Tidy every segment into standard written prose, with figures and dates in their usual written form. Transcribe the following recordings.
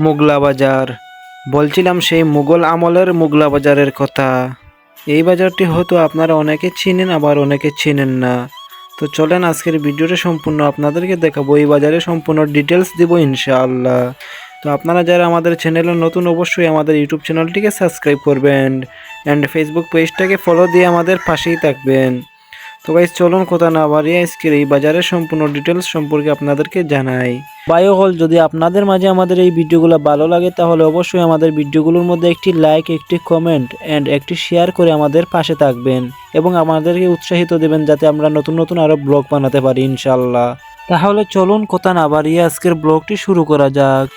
মুগলা বাজার। বলছিলাম সেই মুঘল আমলের মুগলা বাজারের কথা। এই বাজারটি হয়তো আপনারা অনেকে চিনেন, আবার অনেকে চিনেন না। তো চলেন আজকের ভিডিওটা সম্পূর্ণ আপনাদেরকে দেখাবো, এই বাজারে সম্পূর্ণ ডিটেলস দিব ইনশাআল্লাহ। তো আপনারা যারা আমাদের চ্যানেলে নতুন, অবশ্যই আমাদের ইউটিউব চ্যানেলটিকে সাবস্ক্রাইব করবেন অ্যান্ড ফেসবুক পেজটাকে ফলো দিয়ে আমাদের পাশেই থাকবেন। তো গাইস চলুন কথা না বাড়িয়ে আজকের এই বাজারের সম্পূর্ণ ডিটেলস সম্পর্কে আপনাদেরকে জানাই। বায়ো হল, যদি আপনাদের মাঝে আমাদের এই ভিডিওগুলো ভালো লাগে তাহলে অবশ্যই আমাদের ভিডিওগুলোর মধ্যে একটি লাইক, একটি কমেন্ট অ্যান্ড একটি শেয়ার করে আমাদের পাশে থাকবেন এবং আমাদেরকে উৎসাহিত দেবেন যাতে আমরা নতুন নতুন আরো ব্লগ বানাতে পারি ইনশাআল্লাহ। তাহলে চলুন কথা না বাড়িয়ে আজকের ব্লগটি শুরু করা যাক।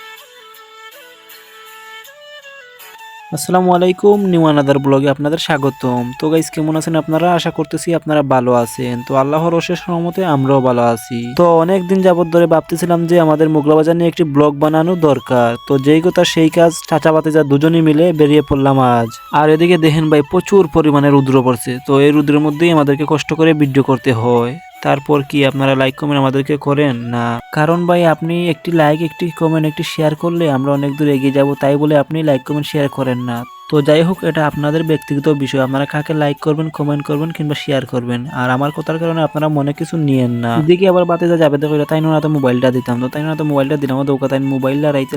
আসসালামু আলাইকুম, নিউ আনাদার ব্লগে আপনাদের স্বাগতম। তো গাইস কেমন আছেন আপনারা? আশা করতেছি আপনারা ভালো আছেন। তো আল্লাহর অশেষ রহমতে আমরাও ভালো আছি। তো অনেক দিন যাবত ধরে ভাবতেছিলাম যে আমাদের মুগলা বাজার নিয়ে একটি ব্লগ বানানো দরকার। তো যেই কথা সেই কাজ, চাচা ভাতিজা দুজনেই মিলে বেরিয়ে পড়লাম আজ। আর এদিকে দেখেন ভাই, প্রচুর পরিমাণে রৌদ্র পড়ছে। তো এই রৌদ্রের মধ্যেই আমাদেরকে কষ্ট করে ভিডিও করতে হয়। তারপর কি আপনারা লাইক কমেন্ট আমাদেরকে করেন না? কারণ ভাই আপনি একটি লাইক, একটি কমেন্ট, একটি শেয়ার করলে আমরা অনেক দূর এগিয়ে যাব, তাই বলে আপনি লাইক কমেন্ট শেয়ার করেন না। তো যাই হোক, এটা আপনাদের ব্যক্তিগত বিষয়, আপনারা কাকে লাইক করবেন, কমেন্ট করবেন কিংবা শেয়ার করবেন। আর আমার কথার কারণে আপনারা মনে কিছু নিয়েন না। এদিকে আবার বাতিজা যাবে দেখো, তাই না, তো মোবাইলটা দিতাম, তো তাই না, তো মোবাইলটা দিলাম, দৌকা তাই মোবাইলটা রাইতে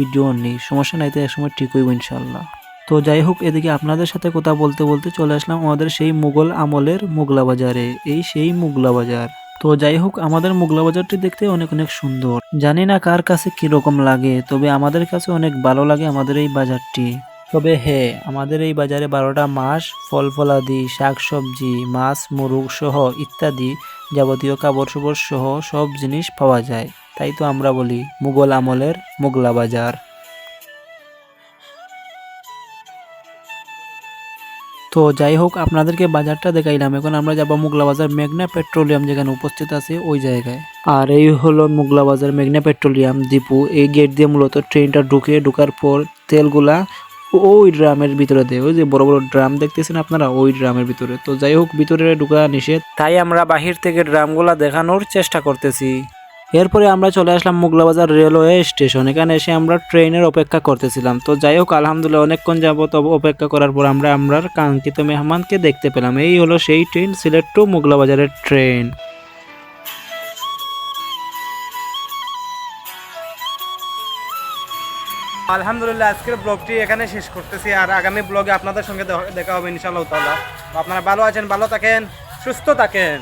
ভিডিও নেই, সমস্যা নাই, তো একসময় ঠিক হইব ইনশাল্লাহ। তো যাই হোক, এদিকে আপনাদের সাথে কথা বলতে বলতে চলে আসলাম আমাদের সেই মুঘল আমলের মুগলা বাজারে। এই সেই মুগলা বাজার। তো যাই হোক, আমাদের মুগলা বাজারটি দেখতে অনেক অনেক সুন্দর। জানি না কার কাছে কিরকম লাগে, তবে আমাদের কাছে অনেক ভালো লাগে আমাদের এই বাজারটি। তবে হ্যাঁ, আমাদের এই বাজারে 12টা মাস ফল ফলাদি, শাক সবজি, মাছ মুরগ সহ ইত্যাদি যাবতীয় কাপড় চোপড় সহ সব জিনিস পাওয়া যায়। তাই তো আমরা বলি মুঘল আমলের মুগলা বাজার। তো যাই হোক, আপনাদেরকে বাজারটা দেখাইলাম। এখন আমরা যাবো মুগলা বাজার মেঘনা পেট্রোলিয়াম যেখানে উপস্থিত আছে ওই জায়গায়। আর এই হলো মুগলা বাজার মেঘনা পেট্রোলিয়াম ডিপো। এই গেট দিয়ে মূলত ট্রেনটা ঢোকার পর তেলগুলা ওই ড্রামের ভিতরে দেয়, ওই যে বড় বড় ড্রাম দেখতেছেন আপনারা, ওই ড্রামের ভিতরে। তো যাই হোক, ভিতরে ঢোকা নিষেধ, তাই আমরা বাহির থেকে ড্রামগুলা দেখানোর চেষ্টা করতেছি। এরপরে আমরা চলে আসলাম মুগলা বাজার রেলওয়ে স্টেশন। এখানে এসে আমরা ট্রেনের অপেক্ষা করতেছিলাম। তো যাই হোক, আলহামদুলিল্লাহ অনেকক্ষণ যাবত অপেক্ষা করার পর আমরা আমরার কাঙ্ক্ষিত মেহমানকে দেখতে পেলাম। এই হলো সেই ট্রেন, সিলেট টু মুগলা বাজারের ট্রেন। আলহামদুলিল্লাহ, আজকের ব্লগটি এখানে শেষ করতেছি। আর আগামী ব্লগে আপনাদের সঙ্গে দেখা হবে ইনশাআল্লাহ তাআলা। আপনারা ভালো আছেন, ভালো থাকেন, সুস্থ থাকেন।